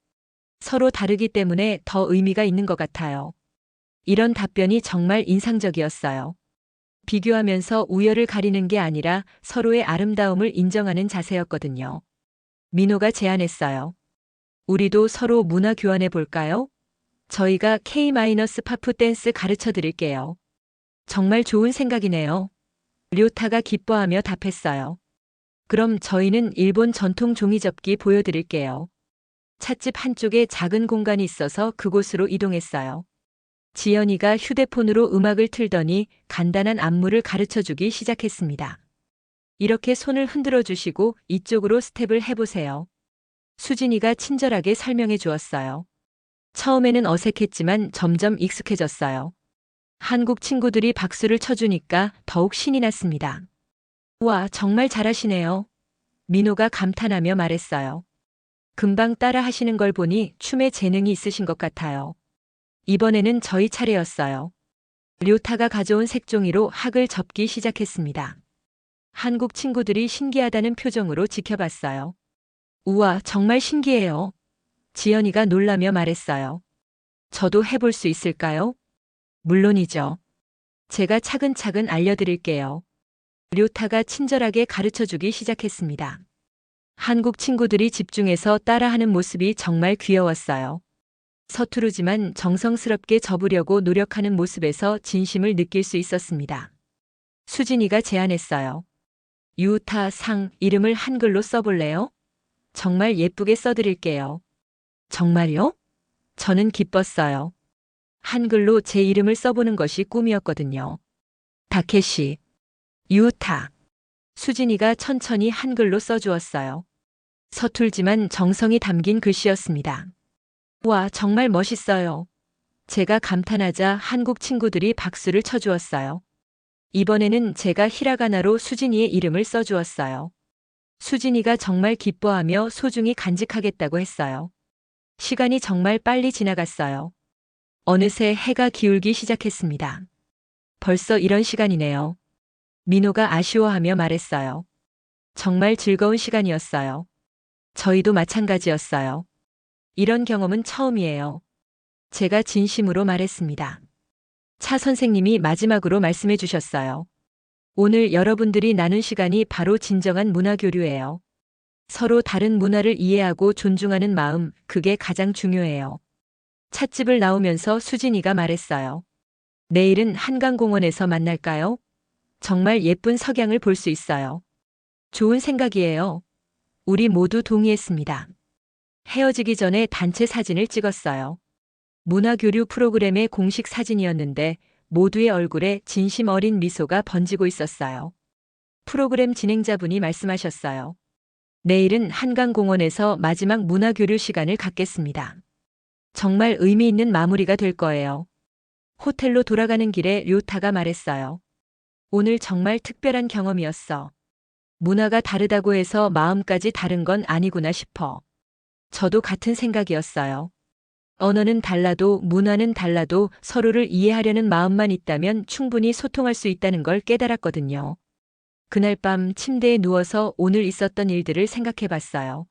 서로 다르기 때문에 더 의미가 있는 것 같아요. 이런 답변이 정말 인상적이었어요. 비교하면서 우열을 가리는 게 아니라 서로의 아름다움을 인정하는 자세였거든요. 민호가 제안했어요. 우리도 서로 문화 교환해 볼까요? 저희가 K-파프 댄스 가르쳐 드릴게요. 정말 좋은 생각이네요. 료타가 기뻐하며 답했어요. 그럼 저희는 일본 전통 종이접기 보여드릴게요. 찻집 한쪽에 작은 공간이 있어서 그곳으로 이동했어요. 지연이가 휴대폰으로 음악을 틀더니 간단한 안무를 가르쳐주기 시작했습니다. 이렇게 손을 흔들어 주시고 이쪽으로 스텝을 해보세요. 수진이가 친절하게 설명해 주었어요. 처음에는 어색했지만 점점 익숙해졌어요. 한국 친구들이 박수를 쳐주니까 더욱 신이 났습니다. 와, 정말 잘하시네요. 민호가 감탄하며 말했어요. 금방 따라 하시는 걸 보니 춤에 재능이 있으신 것 같아요. 이번에는 저희 차례였어요. 료타가 가져온 색종이로 학을 접기 시작했습니다. 한국 친구들이 신기하다는 표정으로 지켜봤어요. 우와, 정말 신기해요. 지연이가 놀라며 말했어요. 저도 해볼 수 있을까요? 물론이죠. 제가 차근차근 알려드릴게요. 료타가 친절하게 가르쳐주기 시작했습니다. 한국 친구들이 집중해서 따라하는 모습이 정말 귀여웠어요. 서투르지만 정성스럽게 접으려고 노력하는 모습에서 진심을 느낄 수 있었습니다. 수진이가 제안했어요. 유타 상 이름을 한글로 써볼래요? 정말 예쁘게 써드릴게요. 정말요? 저는 기뻤어요. 한글로 제 이름을 써보는 것이 꿈이었거든요. 다케시, 유타. 수진이가 천천히 한글로 써주었어요. 서툴지만 정성이 담긴 글씨였습니다. 와, 정말 멋있어요. 제가 감탄하자 한국 친구들이 박수를 쳐주었어요. 이번에는 제가 히라가나로 수진이의 이름을 써주었어요. 수진이가 정말 기뻐하며 소중히 간직하겠다고 했어요. 시간이 정말 빨리 지나갔어요. 어느새 해가 기울기 시작했습니다. 벌써 이런 시간이네요. 민호가 아쉬워하며 말했어요. 정말 즐거운 시간이었어요. 저희도 마찬가지였어요. 이런 경험은 처음이에요. 제가 진심으로 말했습니다. 차 선생님이 마지막으로 말씀해 주셨어요. 오늘 여러분들이 나눈 시간이 바로 진정한 문화교류예요. 서로 다른 문화를 이해하고 존중하는 마음, 그게 가장 중요해요. 찻집을 나오면서 수진이가 말했어요. 내일은 한강공원에서 만날까요? 정말 예쁜 석양을 볼 수 있어요. 좋은 생각이에요. 우리 모두 동의했습니다. 헤어지기 전에 단체 사진을 찍었어요. 문화교류 프로그램의 공식 사진이었는데 모두의 얼굴에 진심 어린 미소가 번지고 있었어요. 프로그램 진행자분이 말씀하셨어요. 내일은 한강공원에서 마지막 문화교류 시간을 갖겠습니다. 정말 의미 있는 마무리가 될 거예요. 호텔로 돌아가는 길에 료타가 말했어요. 오늘 정말 특별한 경험이었어. 문화가 다르다고 해서 마음까지 다른 건 아니구나 싶어. 저도 같은 생각이었어요. 언어는 달라도 문화는 달라도 서로를 이해하려는 마음만 있다면 충분히 소통할 수 있다는 걸 깨달았거든요. 그날 밤 침대에 누워서 오늘 있었던 일들을 생각해 봤어요.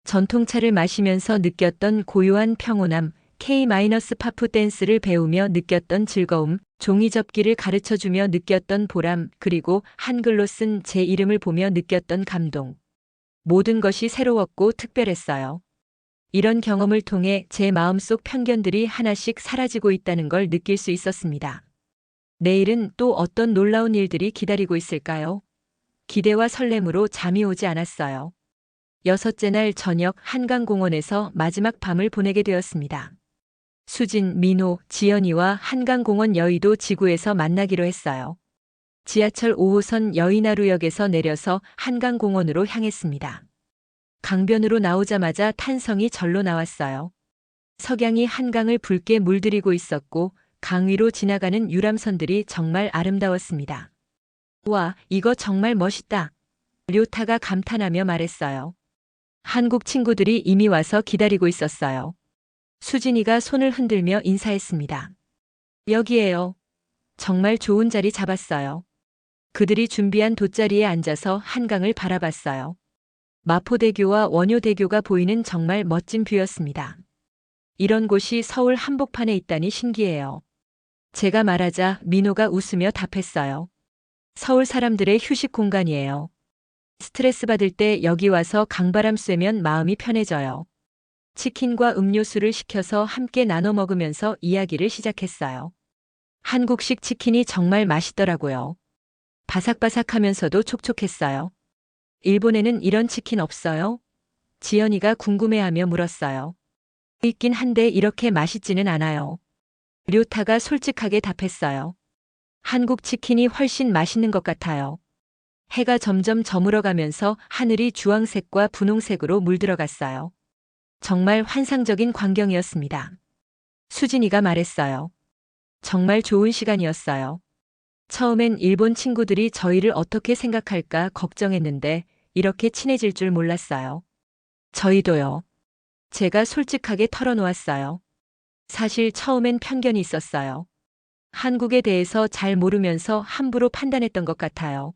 전통차를 마시면서 느꼈던 고요한 평온함, K-파프 댄스를 배우며 느꼈던 즐거움, 종이접기를 가르쳐주며 느꼈던 보람, 그리고 한글로 쓴 제 이름을 보며 느꼈던 감동. 모든 것이 새로웠고 특별했어요. 이런 경험을 통해 제 마음속 편견들이 하나씩 사라지고 있다는 걸 느낄 수 있었습니다. 내일은 또 어떤 놀라운 일들이 기다리고 있을까요? 기대와 설렘으로 잠이 오지 않았어요. 여섯째 날 저녁 한강공원에서 마지막 밤을 보내게 되었습니다. 수진, 민호, 지연이와 한강공원 여의도 지구에서 만나기로 했어요. 지하철 5호선 여의나루역에서 내려서 한강공원으로 향했습니다. 강변으로 나오자마자 탄성이 절로 나왔어요. 석양이 한강을 붉게 물들이고 있었고 강 위로 지나가는 유람선들이 정말 아름다웠습니다. 와, 이거 정말 멋있다. 료타가 감탄하며 말했어요. 한국 친구들이 이미 와서 기다리고 있었어요. 수진이가 손을 흔들며 인사했습니다. 여기에요. 정말 좋은 자리 잡았어요. 그들이 준비한 돗자리에 앉아서 한강을 바라봤어요. 마포대교와 원효대교가 보이는 정말 멋진 뷰였습니다. 이런 곳이 서울 한복판에 있다니 신기해요. 제가 말하자 민호가 웃으며 답했어요. 서울 사람들의 휴식 공간이에요. 스트레스 받을 때 여기 와서 강바람 쐬면 마음이 편해져요. 치킨과 음료수를 시켜서 함께 나눠 먹으면서 이야기를 시작했어요. 한국식 치킨이 정말 맛있더라고요. 바삭바삭하면서도 촉촉했어요. 일본에는 이런 치킨 없어요? 지연이가 궁금해하며 물었어요. 있긴 한데 이렇게 맛있지는 않아요. 료타가 솔직하게 답했어요. 한국 치킨이 훨씬 맛있는 것 같아요. 해가 점점 저물어가면서 하늘이 주황색과 분홍색으로 물들어갔어요. 정말 환상적인 광경이었습니다. 수진이가 말했어요. 정말 좋은 시간이었어요. 처음엔 일본 친구들이 저희를 어떻게 생각할까 걱정했는데 이렇게 친해질 줄 몰랐어요. 저희도요. 제가 솔직하게 털어놓았어요. 사실 처음엔 편견이 있었어요. 한국에 대해서 잘 모르면서 함부로 판단했던 것 같아요.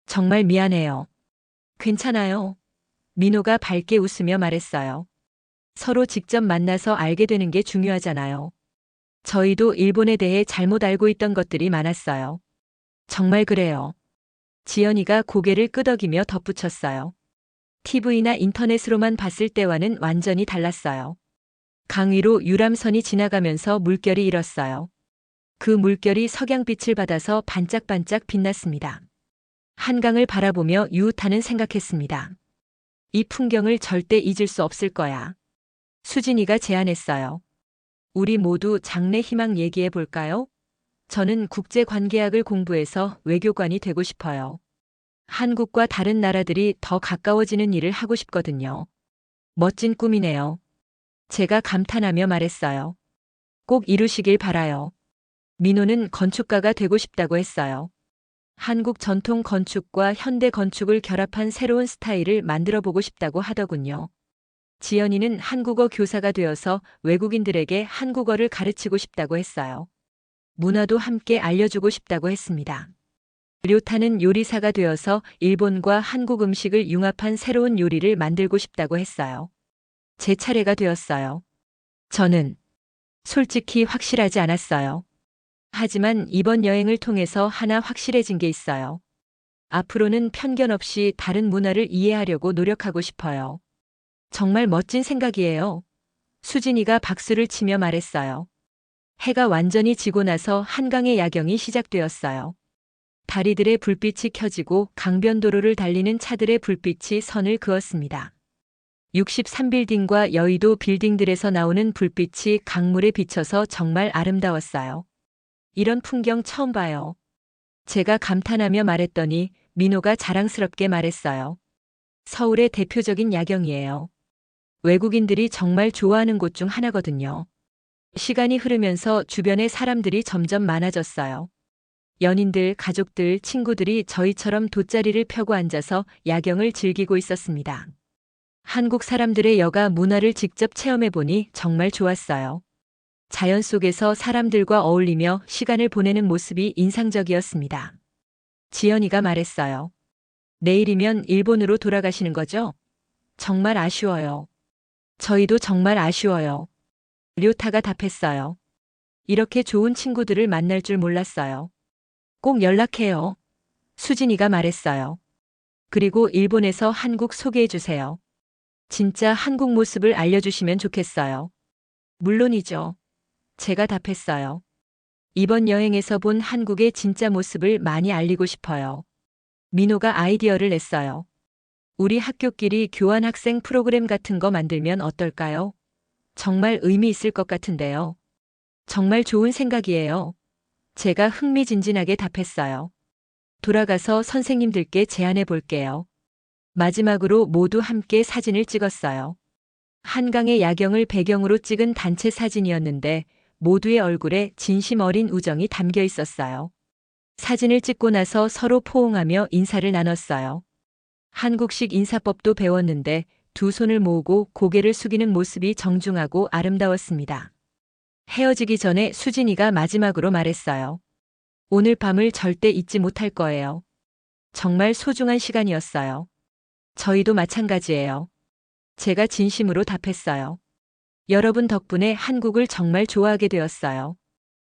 정말 미안해요. 괜찮아요. 민호가 밝게 웃으며 말했어요. 서로 직접 만나서 알게 되는 게 중요하잖아요. 저희도 일본에 대해 잘못 알고 있던 것들이 많았어요. 정말 그래요. 지연이가 고개를 끄덕이며 덧붙였어요. TV나 인터넷으로만 봤을 때와는 완전히 달랐어요. 강 위로 유람선이 지나가면서 물결이 일었어요. 그 물결이 석양빛을 받아서 반짝반짝 빛났습니다. 한강을 바라보며 유우타는 생각했습니다. 이 풍경을 절대 잊을 수 없을 거야. 수진이가 제안했어요. 우리 모두 장래 희망 얘기해 볼까요? 저는 국제관계학을 공부해서 외교관이 되고 싶어요. 한국과 다른 나라들이 더 가까워지는 일을 하고 싶거든요. 멋진 꿈이네요. 제가 감탄하며 말했어요. 꼭 이루시길 바라요. 민호는 건축가가 되고 싶다고 했어요. 한국 전통 건축과 현대 건축을 결합한 새로운 스타일을 만들어 보고 싶다고 하더군요. 지연이는 한국어 교사가 되어서 외국인들에게 한국어를 가르치고 싶다고 했어요. 문화도 함께 알려주고 싶다고 했습니다. 료타는 요리사가 되어서 일본과 한국 음식을 융합한 새로운 요리를 만들고 싶다고 했어요. 제 차례가 되었어요. 저는 솔직히 확실하지 않았어요. 하지만 이번 여행을 통해서 하나 확실해진 게 있어요. 앞으로는 편견 없이 다른 문화를 이해하려고 노력하고 싶어요. 정말 멋진 생각이에요. 수진이가 박수를 치며 말했어요. 해가 완전히 지고 나서 한강의 야경이 시작되었어요. 다리들의 불빛이 켜지고 강변도로를 달리는 차들의 불빛이 선을 그었습니다. 63빌딩과 여의도 빌딩들에서 나오는 불빛이 강물에 비쳐서 정말 아름다웠어요. 이런 풍경 처음 봐요. 제가 감탄하며 말했더니 민호가 자랑스럽게 말했어요. 서울의 대표적인 야경이에요. 외국인들이 정말 좋아하는 곳 중 하나거든요. 시간이 흐르면서 주변에 사람들이 점점 많아졌어요. 연인들, 가족들, 친구들이 저희처럼 돗자리를 펴고 앉아서 야경을 즐기고 있었습니다. 한국 사람들의 여가 문화를 직접 체험해보니 정말 좋았어요. 자연 속에서 사람들과 어울리며 시간을 보내는 모습이 인상적이었습니다. 지연이가 말했어요. 내일이면 일본으로 돌아가시는 거죠? 정말 아쉬워요. 저희도 정말 아쉬워요. 료타가 답했어요. 이렇게 좋은 친구들을 만날 줄 몰랐어요. 꼭 연락해요. 수진이가 말했어요. 그리고 일본에서 한국 소개해주세요. 진짜 한국 모습을 알려주시면 좋겠어요. 물론이죠. 제가 답했어요. 이번 여행에서 본 한국의 진짜 모습을 많이 알리고 싶어요. 민호가 아이디어를 냈어요. 우리 학교끼리 교환 학생 프로그램 같은 거 만들면 어떨까요? 정말 의미 있을 것 같은데요. 정말 좋은 생각이에요. 제가 흥미진진하게 답했어요. 돌아가서 선생님들께 제안해 볼게요. 마지막으로 모두 함께 사진을 찍었어요. 한강의 야경을 배경으로 찍은 단체 사진이었는데 모두의 얼굴에 진심 어린 우정이 담겨 있었어요. 사진을 찍고 나서 서로 포옹하며 인사를 나눴어요. 한국식 인사법도 배웠는데 두 손을 모으고 고개를 숙이는 모습이 정중하고 아름다웠습니다. 헤어지기 전에 수진이가 마지막으로 말했어요. 오늘 밤을 절대 잊지 못할 거예요. 정말 소중한 시간이었어요. 저희도 마찬가지예요. 제가 진심으로 답했어요. 여러분 덕분에 한국을 정말 좋아하게 되었어요.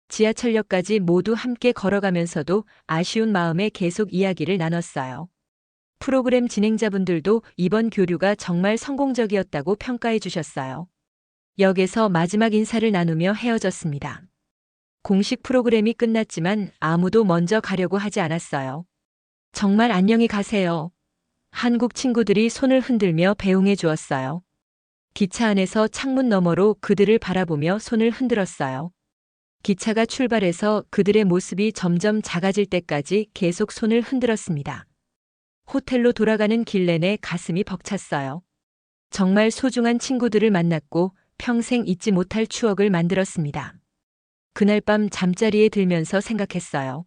지하철역까지 모두 함께 걸어가면서도 아쉬운 마음에 계속 이야기를 나눴어요. 프로그램 진행자분들도 이번 교류가 정말 성공적이었다고 평가해 주셨어요. 역에서 마지막 인사를 나누며 헤어졌습니다. 공식 프로그램이 끝났지만 아무도 먼저 가려고 하지 않았어요. 정말 안녕히 가세요. 한국 친구들이 손을 흔들며 배웅해 주었어요. 기차 안에서 창문 너머로 그들을 바라보며 손을 흔들었어요. 기차가 출발해서 그들의 모습이 점점 작아질 때까지 계속 손을 흔들었습니다. 호텔로 돌아가는 길 내내 가슴이 벅찼어요. 정말 소중한 친구들을 만났고 평생 잊지 못할 추억을 만들었습니다. 그날 밤 잠자리에 들면서 생각했어요.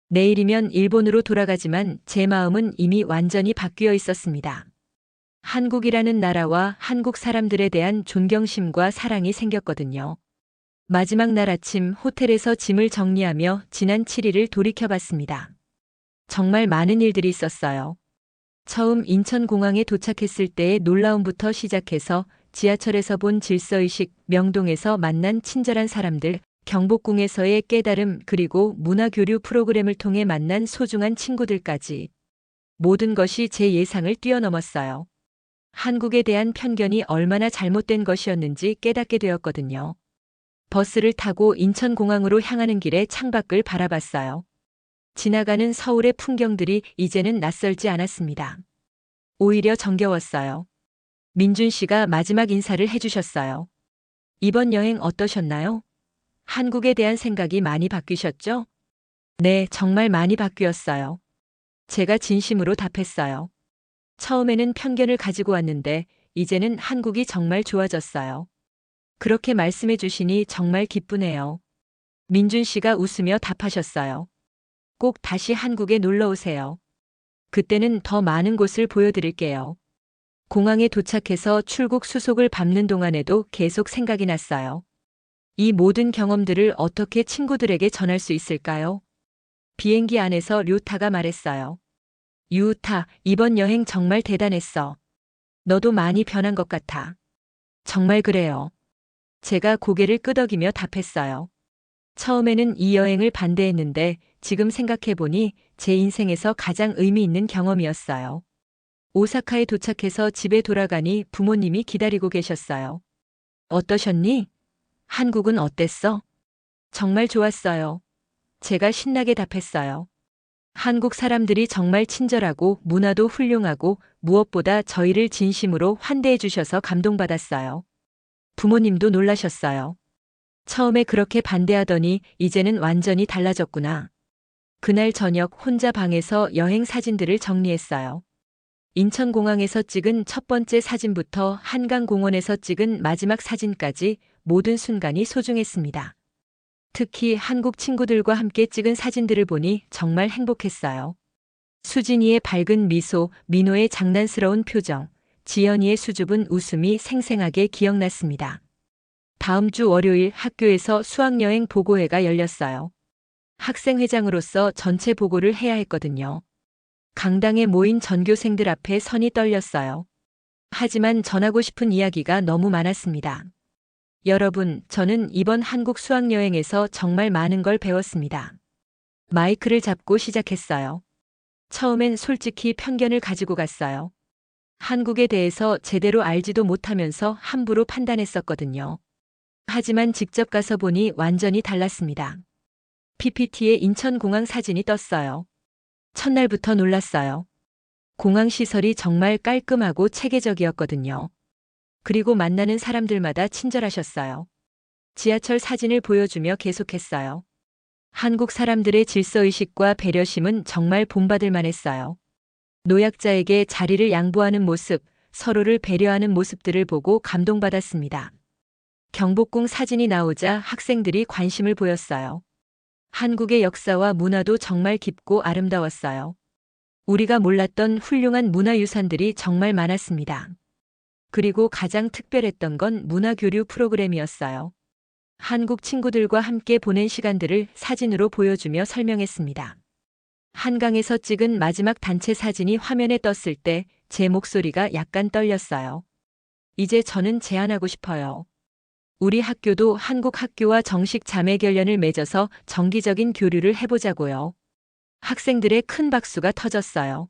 내일이면 일본으로 돌아가지만 제 마음은 이미 완전히 바뀌어 있었습니다. 한국이라는 나라와 한국 사람들에 대한 존경심과 사랑이 생겼거든요. 마지막 날 아침 호텔에서 짐을 정리하며 지난 7일을 돌이켜봤습니다. 정말 많은 일들이 있었어요. 처음 인천공항에 도착했을 때의 놀라움부터 시작해서 지하철에서 본 질서의식, 명동에서 만난 친절한 사람들, 경복궁에서의 깨달음, 그리고 문화교류 프로그램을 통해 만난 소중한 친구들까지. 모든 것이 제 예상을 뛰어넘었어요. 한국에 대한 편견이 얼마나 잘못된 것이었는지 깨닫게 되었거든요. 버스를 타고 인천공항으로 향하는 길에 창밖을 바라봤어요. 지나가는 서울의 풍경들이 이제는 낯설지 않았습니다. 오히려 정겨웠어요. 민준 씨가 마지막 인사를 해주셨어요. 이번 여행 어떠셨나요? 한국에 대한 생각이 많이 바뀌셨죠? 네, 정말 많이 바뀌었어요. 제가 진심으로 답했어요. 처음에는 편견을 가지고 왔는데 이제는 한국이 정말 좋아졌어요. 그렇게 말씀해 주시니 정말 기쁘네요. 민준 씨가 웃으며 답하셨어요. 꼭 다시 한국에 놀러 오세요. 그때는 더 많은 곳을 보여드릴게요. 공항에 도착해서 출국 수속을 밟는 동안에도 계속 생각이 났어요. 이 모든 경험들을 어떻게 친구들에게 전할 수 있을까요? 비행기 안에서 류타가 말했어요. 유타, 이번 여행 정말 대단했어. 너도 많이 변한 것 같아. 정말 그래요. 제가 고개를 끄덕이며 답했어요. 처음에는 이 여행을 반대했는데 지금 생각해보니 제 인생에서 가장 의미 있는 경험이었어요. 오사카에 도착해서 집에 돌아가니 부모님이 기다리고 계셨어요. 어떠셨니? 한국은 어땠어? 정말 좋았어요. 제가 신나게 답했어요. 한국 사람들이 정말 친절하고 문화도 훌륭하고 무엇보다 저희를 진심으로 환대해 주셔서 감동받았어요. 부모님도 놀라셨어요. 처음에 그렇게 반대하더니 이제는 완전히 달라졌구나. 그날 저녁 혼자 방에서 여행 사진들을 정리했어요. 인천공항에서 찍은 첫 번째 사진부터 한강공원에서 찍은 마지막 사진까지 모든 순간이 소중했습니다. 특히 한국 친구들과 함께 찍은 사진들을 보니 정말 행복했어요. 수진이의 밝은 미소, 민호의 장난스러운 표정, 지연이의 수줍은 웃음이 생생하게 기억났습니다. 다음 주 월요일 학교에서 수학여행 보고회가 열렸어요. 학생회장으로서 전체 보고를 해야 했거든요. 강당에 모인 전교생들 앞에 선이 떨렸어요. 하지만 전하고 싶은 이야기가 너무 많았습니다. 여러분, 저는 이번 한국 수학여행에서 정말 많은 걸 배웠습니다. 마이크를 잡고 시작했어요. 처음엔 솔직히 편견을 가지고 갔어요. 한국에 대해서 제대로 알지도 못하면서 함부로 판단했었거든요. 하지만 직접 가서 보니 완전히 달랐습니다. PPT에 인천공항 사진이 떴어요. 첫날부터 놀랐어요. 공항 시설이 정말 깔끔하고 체계적이었거든요. 그리고 만나는 사람들마다 친절하셨어요. 지하철 사진을 보여주며 계속했어요. 한국 사람들의 질서의식과 배려심은 정말 본받을 만했어요. 노약자에게 자리를 양보하는 모습, 서로를 배려하는 모습들을 보고 감동받았습니다. 경복궁 사진이 나오자 학생들이 관심을 보였어요. 한국의 역사와 문화도 정말 깊고 아름다웠어요. 우리가 몰랐던 훌륭한 문화유산들이 정말 많았습니다. 그리고 가장 특별했던 건 문화교류 프로그램이었어요. 한국 친구들과 함께 보낸 시간들을 사진으로 보여주며 설명했습니다. 한강에서 찍은 마지막 단체 사진이 화면에 떴을 때 제 목소리가 약간 떨렸어요. 이제 저는 제안하고 싶어요. 우리 학교도 한국 학교와 정식 자매 결연을 맺어서 정기적인 교류를 해보자고요. 학생들의 큰 박수가 터졌어요.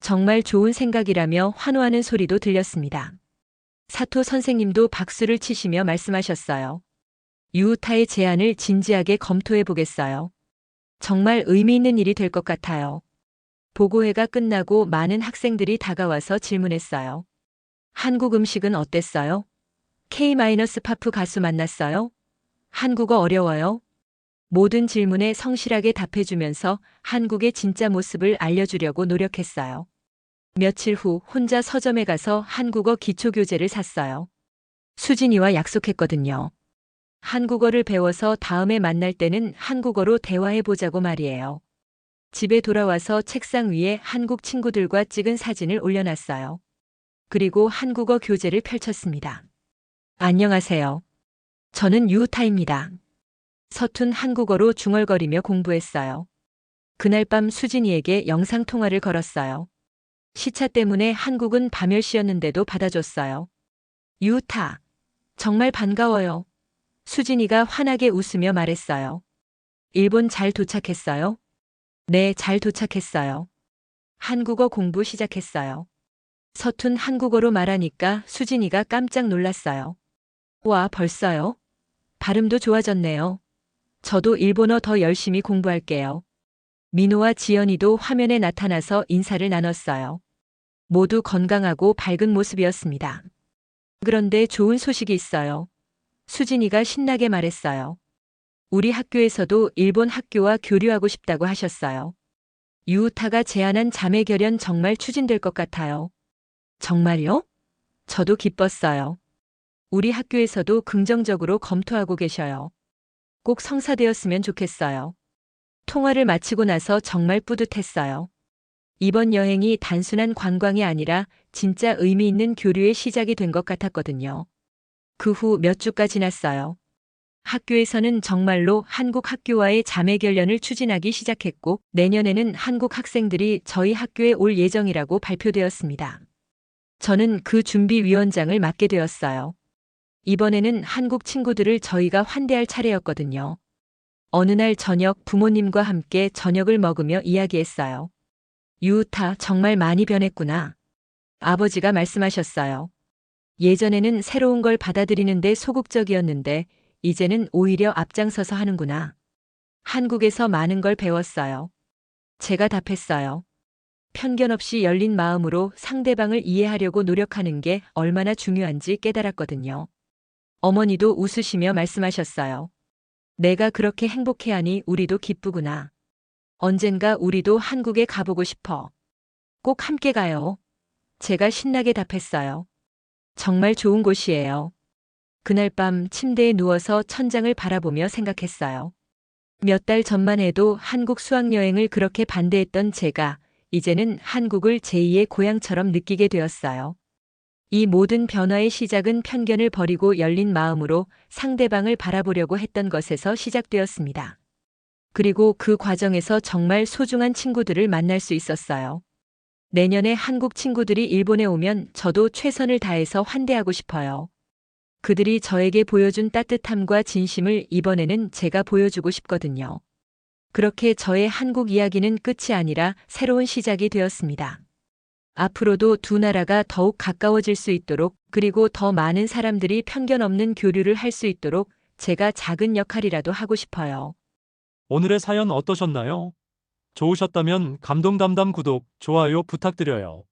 정말 좋은 생각이라며 환호하는 소리도 들렸습니다. 사토 선생님도 박수를 치시며 말씀하셨어요. 유우타의 제안을 진지하게 검토해 보겠어요. 정말 의미 있는 일이 될 것 같아요. 보고회가 끝나고 많은 학생들이 다가와서 질문했어요. 한국 음식은 어땠어요? K-파프 가수 만났어요? 한국어 어려워요? 모든 질문에 성실하게 답해주면서 한국의 진짜 모습을 알려주려고 노력했어요. 며칠 후 혼자 서점에 가서 한국어 기초교재를 샀어요. 수진이와 약속했거든요. 한국어를 배워서 다음에 만날 때는 한국어로 대화해 보자고 말이에요. 집에 돌아와서 책상 위에 한국 친구들과 찍은 사진을 올려놨어요. 그리고 한국어 교재를 펼쳤습니다. 안녕하세요. 저는 유우타입니다. 서툰 한국어로 중얼거리며 공부했어요. 그날 밤 수진이에게 영상통화를 걸었어요. 시차 때문에 한국은 밤 10시였는데도 받아줬어요. 유우타, 정말 반가워요. 수진이가 환하게 웃으며 말했어요. 일본 잘 도착했어요? 네, 잘 도착했어요. 한국어 공부 시작했어요. 서툰 한국어로 말하니까 수진이가 깜짝 놀랐어요. 와, 벌써요? 발음도 좋아졌네요. 저도 일본어 더 열심히 공부할게요. 민호와 지연이도 화면에 나타나서 인사를 나눴어요. 모두 건강하고 밝은 모습이었습니다. 그런데 좋은 소식이 있어요. 수진이가 신나게 말했어요. 우리 학교에서도 일본 학교와 교류하고 싶다고 하셨어요. 유우타가 제안한 자매결연 정말 추진될 것 같아요. 정말요? 저도 기뻤어요. 우리 학교에서도 긍정적으로 검토하고 계셔요. 꼭 성사되었으면 좋겠어요. 통화를 마치고 나서 정말 뿌듯했어요. 이번 여행이 단순한 관광이 아니라 진짜 의미 있는 교류의 시작이 된 것 같았거든요. 그 후 몇 주가 지났어요. 학교에서는 정말로 한국 학교와의 자매결연을 추진하기 시작했고, 내년에는 한국 학생들이 저희 학교에 올 예정이라고 발표되었습니다. 저는 그 준비위원장을 맡게 되었어요. 이번에는 한국 친구들을 저희가 환대할 차례였거든요. 어느 날 저녁 부모님과 함께 저녁을 먹으며 이야기했어요. 유우타, 정말 많이 변했구나. 아버지가 말씀하셨어요. 예전에는 새로운 걸 받아들이는데 소극적이었는데 이제는 오히려 앞장서서 하는구나. 한국에서 많은 걸 배웠어요. 제가 답했어요. 편견 없이 열린 마음으로 상대방을 이해하려고 노력하는 게 얼마나 중요한지 깨달았거든요. 어머니도 웃으시며 말씀하셨어요. 내가 그렇게 행복해하니 우리도 기쁘구나. 언젠가 우리도 한국에 가보고 싶어. 꼭 함께 가요. 제가 신나게 답했어요. 정말 좋은 곳이에요. 그날 밤 침대에 누워서 천장을 바라보며 생각했어요. 몇 달 전만 해도 한국 수학여행을 그렇게 반대했던 제가 이제는 한국을 제2의 고향처럼 느끼게 되었어요. 이 모든 변화의 시작은 편견을 버리고 열린 마음으로 상대방을 바라보려고 했던 것에서 시작되었습니다. 그리고 그 과정에서 정말 소중한 친구들을 만날 수 있었어요. 내년에 한국 친구들이 일본에 오면 저도 최선을 다해서 환대하고 싶어요. 그들이 저에게 보여준 따뜻함과 진심을 이번에는 제가 보여주고 싶거든요. 그렇게 저의 한국 이야기는 끝이 아니라 새로운 시작이 되었습니다. 앞으로도 두 나라가 더욱 가까워질 수 있도록, 그리고 더 많은 사람들이 편견 없는 교류를 할 수 있도록 제가 작은 역할이라도 하고 싶어요. 오늘의 사연 어떠셨나요? 좋으셨다면 감동담담 구독, 좋아요 부탁드려요.